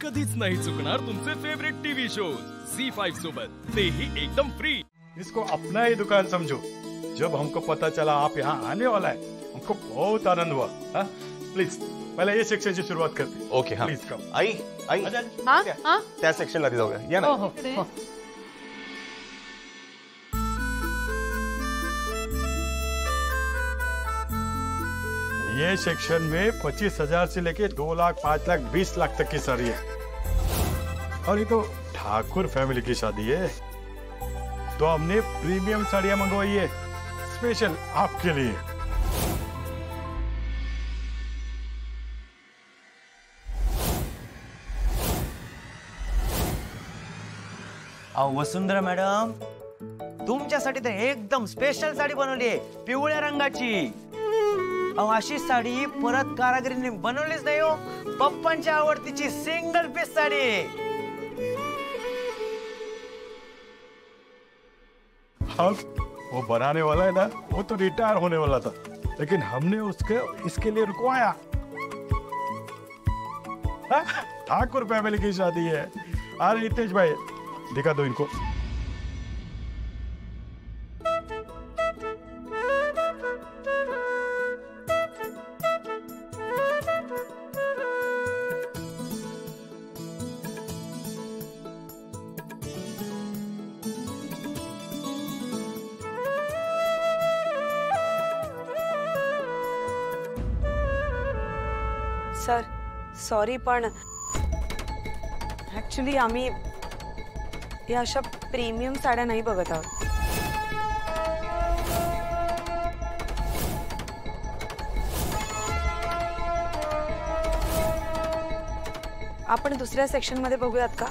कधीच नाही चुकणार तुमचे फेवरेट टीव्ही शोज ZEE5 सोबत, तेही एकदम फ्री। इसको अपना ही दुकान समझो। जब हमको पता चला आप यहाँ आने वाला है, हमको बहुत आनंद हुआ। प्लीज पहले ये सेक्शन से शुरुआत करते हैं। ओके हाँ प्लीज कम। आई हाँ हाँ त्या सेक्शनला जाऊया या ना। हो हो ये सेक्शन में 25,000 से लेके 2 लाख 5 लाख 20 लाख तक की साड़ी है, और ये तो ठाकुर फैमिली की शादी है, तो हमने प्रीमियम साड़ियां मंगवाई है स्पेशल आपके लिए। वसुंधरा मॅडम, तुमच्यासाठी तर एकदम स्पेशल साडी बनवली आहे, पिवळ्या रंगाची। अशी साडी परत कारागिरीने बनवलीच नाही हो। पप्पांच्या आवडतीची सिंगल पीस साडी। हाँ, वो बनाने वाला है ना, वो तो रिटायर होने वाला था, लेकिन हमने उसके इसके लिए रुकवाया। ठाकुर फैमिली की शादी है। अरे हितेश भाई, दिखा दो इनको। सर सॉरी, पण ऍक्च्युली आम्ही या अशा प्रीमियम साड्या नाही बघत आहोत। आपण दुसऱ्या सेक्शन मध्ये बघूयात का?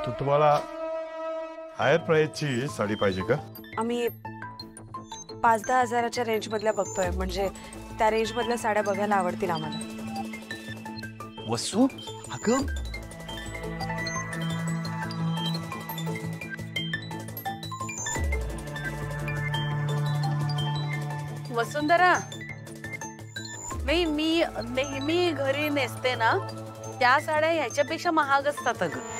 तो तुम्हाला हायर प्राइसची साडी पाहिजे का? आम्ही 5-10 हजाराच्या रेंज मधल्या बघतोय, म्हणजे त्या रेंज मधल्या साड्या बघायला आवडतील आम्हाला। वसू अगं, वसुंधरा, मी नेहमी घरी नेसते ना त्या साड्या ह्याच्यापेक्षा महाग असतात अगं।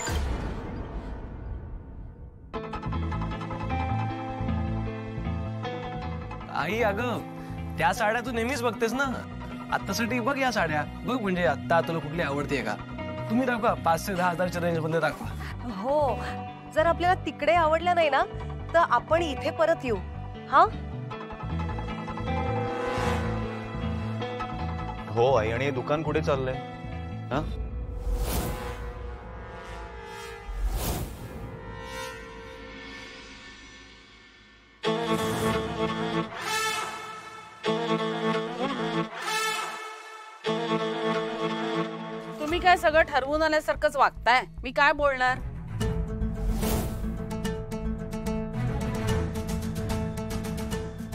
आई अगं, त्या साड्या तू नेहमीच बघतेस ना, आत्तासाठी बघ या साड्या बघ, म्हणजे आत्ता तुला कुठली आवडते का? तुम्ही दाखवा 5 ते 10 हजारच्या रेंज मध्ये दाखवा। हो, जर आपल्याला तिकडे आवडल्या नाही ना तर आपण इथे परत येऊ। हा हो आई, आणि हे दुकान कुठे चाललंय? हा तुम्ही काय सगळं ठरवून आल्यासारखंच वागताय, मी काय बोलणार?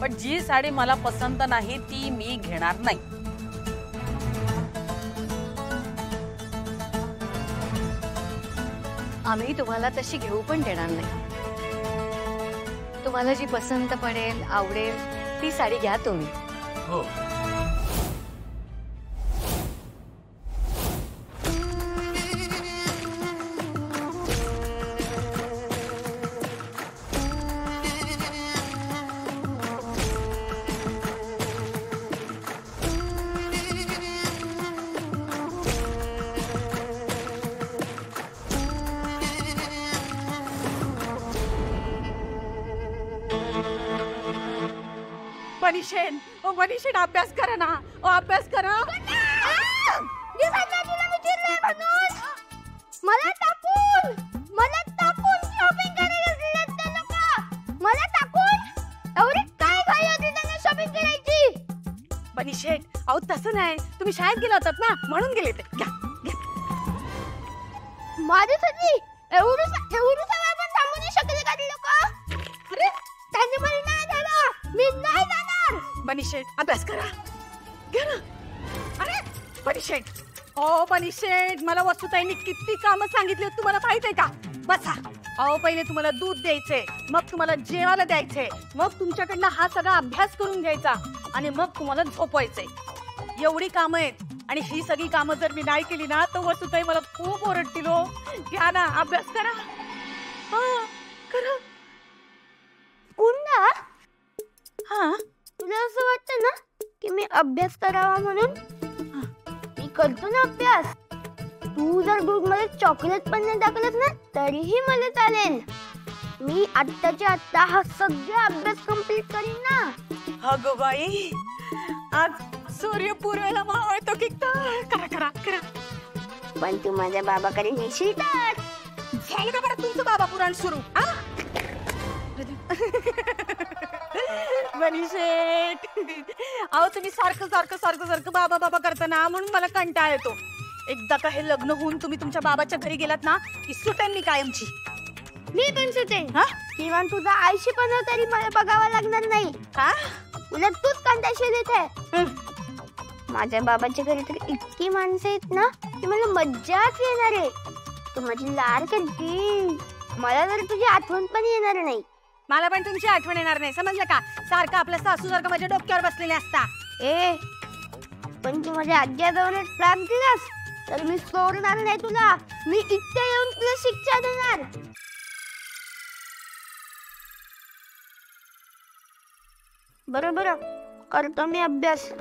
पण जी साडी मला पसंत नाही ती मी घेणार नाही। आम्ही तुम्हाला तशी घेऊ पण देणार नाही। तुम्हाला जी पसंत पडेल, आवडेल ती साडी घ्या तुम्ही। हो मनीषेन, ओ मनीषेन, अभ्यास करा ना, ओ अभ्यास करा। मला टाकून शॉपिंग करायला दिलेत ते लोक। मला टाकून एवढी काय घाई होती त्यांना शॉपिंग करायची? मनीषेन, अहो तसं नाही, तुम्ही शाळेत गेला होतात ना म्हणून गेले ते। घ्या माझ्यासाठी एवढं वेळ पण थांबू नाही शकले का ते लोक? अरे त्यांनी मला नाही झालं, मी नाही जाणार। मनीषेन, अभ्यास करा, घ्या ना। अरे मनीषेन, ओ मनीषेन, मला वस्तुताईंनी किती कामं सांगितली तुम्हाला माहित आहे का? बसा अहो पहिले तुम्हाला दूध द्यायचे, मग तुम्हाला जेवायला द्यायचे, मग तुमच्याकडनं हा सगळा अभ्यास करून घ्यायचा आणि मग तुम्हाला झोपवायचे. एवढी कामं आहेत आणि ही सगळी कामं जर मी नाही केली ना तर वसुताई मला खूप ओरडतील हो. घ्या ना अभ्यास करा. करा. पुन्हा हा तुला असं वाटतं ना की मी अभ्यास करावा म्हणून? मी करतो ना अभ्यास. तू जर दूध मध्ये चॉकलेट पण नाही टाकलंस ना तरीही मला चालेल. मी आत्ताच्या आत्ता हा सगळा अभ्यास कम्प्लीट करीन ना. अगं बाई आज सूर्य पूर्वेला मावळतो की काय? करा करा करा. पण तू माझ्या बाबाकडे नेशील तर? झालं का बरं तुमचं बाबा पुराण सुरू? मनीषेट अहो तुम्ही सारखं सारखं सारखं सारखं बाबा बाबा करता ना म्हणून मला कंटाळा येतो. एकदा का हे लग्न होऊन तुम्ही तुमच्या बाबाच्या घरी गेलात ना की सुटेन मी कायमची. मी पण सुटेन. किमान तुझा आईशी पण तरी मला बघावं लागणार नाही. उलट तूच कंटाळशील इथे. माझ्या बाबाच्या घरी तर इतकी माणसं आहेत ना की मला मज्जाच येणार आहे. तू माझी लाड करती. मला तर तुझी आठवण पण येणार नाही. मला पण तुमची आठवण येणार नाही समजलं का? सारखं आपल्या सासू सारखं माझ्या डोक्यावर बसलेले असता. पण तू माझ्या आज्याजवळ त्रास दिलास तर मी सोडणार नाही तुला. मी इथे येऊन तुला शिक्षा देणार. बरोबर करतो मी अभ्यास.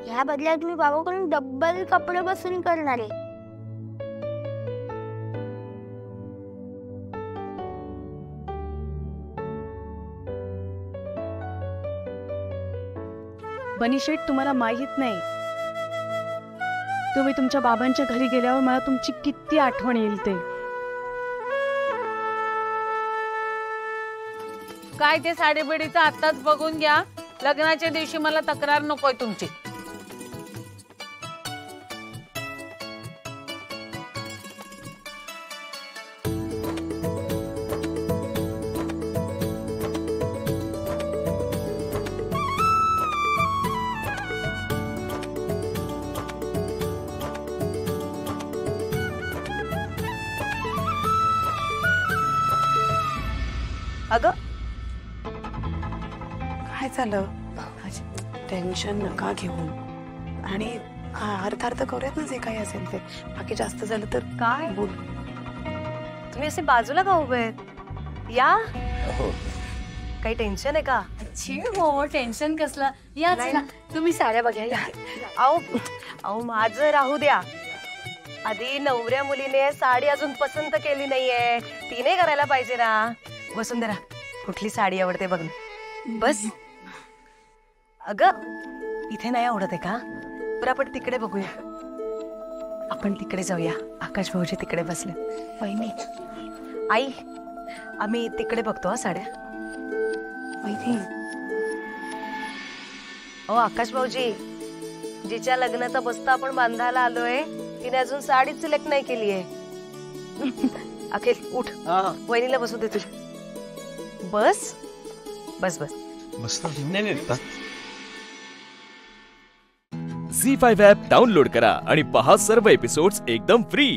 या बदल्यात मी बाबाकडून डबल कपडे बसून करणार आहे. बनीशेट तुम्हाला माहित नाही तुम्ही तुमच्या बाबांच्या घरी गेल्यावर मला तुमची किती आठवण येईल ते. काय ते साडीबिडीचं आत्ताच बघून घ्या. लग्नाच्या दिवशी मला तक्रार नकोय तुमची. अगं काय झालं? टेन्शन नका घेऊ आणि अर्थ करूयात ना जे काही असेल ते. बाकी जास्त झालं तर काय बोल. तुम्ही असे बाजूला का उभे आहेत? या काही टेन्शन आहे का? हो टेन्शन कसलं. या चला तुम्ही साड्या बघा या. अहो माझं राहू द्या. आधी नवऱ्या मुलीने साडी अजून पसंत केली नाहीये तिने करायला पाहिजे ना. वसुंधरा कुठली साडी आवडते बघ. बस अगं इथे नाही आवडत आहे का? बरं आपण तिकडे बघूया. आपण तिकडे जाऊया. आकाश भाऊजी तिकडे बसले. वहिनी आई आम्ही तिकडे बघतो हा साड्या. वहिनी ओ आकाश भाऊजी जिच्या लग्नाचा बस्ता आपण बांधायला आलोय तिने अजून साडी सिलेक्ट नाही केली आहे. अखिल उठ वहिनीला बसू दे तुझ्या. बस बस बस मस्त. झी5 ॲप डाउनलोड करा आणि पहा सर्व एपिसोड्स एकदम फ्री.